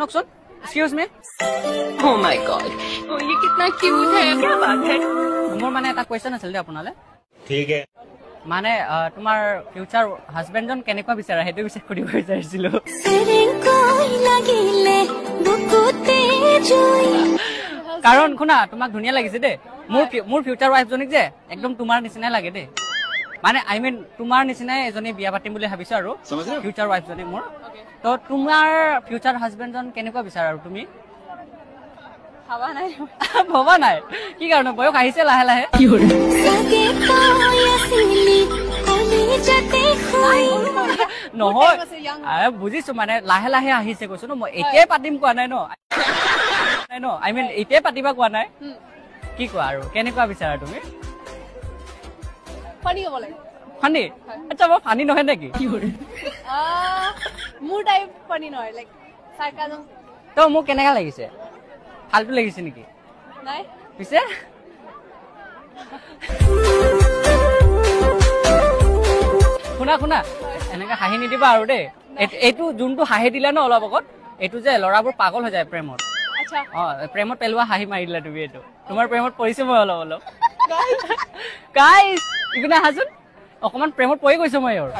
Soon excuse me Oh my God, ये कितना cute है, क्या बात है? मोर माने এটা কোৱেশ্চন আছিল দে আপোনালে ठीक है মানে তোমাৰ ফিউচাৰ হাজবেণ্ডজন কেনেকুৱা বিচাৰা হেতু বিচাৰ কৰিব বিচাৰিছিলো কাৰণ শুনা তোমাক ধুনীয়া লাগিছে দে মোৰ ফিউচাৰ ওয়াইফ জনিক যে একদম তোমাৰ নিচিনাই লাগে দে মানে আই মিন তোমাৰ নিচিনাই এজনী বিয়া পাতিম বুলি ভাবিছো আৰু ফিউচাৰ ওয়াইফ জনিক মোৰ তো তোমাৰ ফিউচাৰ হাজবেণ্ডজন কেনেকুৱা বিচাৰা আৰু তুমি ভবা নাই কি কাৰণে বয়স আহিছে লাহে লাহে নহয় বুজিছো মানে লাহে লাহে আহিছে কৈছো ন মই এতিয়াই পাতিম কোৱা নাই ন আই মিন এতিয়াই পাতিবা কোৱা নাই কি কোৱা আৰু কেনেকুৱা বিচাৰা তুমি ফানি হ'ব লাগে ফানি আচ্ছা মই ফানি নহয় নেকি মোৰ টাইপ ফানি নহয় লাইক সাৰ্কাজম তো মোক কেনেকা লাগিছে ফালতু লাগিছে নেকি নাই পিছে শুনা শুনা এনেকা হাঁহি নিদিবা আৰু দেই এইটো যোনটো হাঁহি দিলা ন অলপ আগত এইটো যে ল'ৰাবোৰ পাগল হৈ যায় প্ৰেমত আচ্ছা প্ৰেমত পেলোৱা হাঁহি মাৰি দিলা তুমি এইটো তোমাৰ প্ৰেমত পৰিছে মই অলপ অলপ গাইজ ইপিনে আহাচোন অকমান প্ৰেমত পৰি গৈছো মই আৰু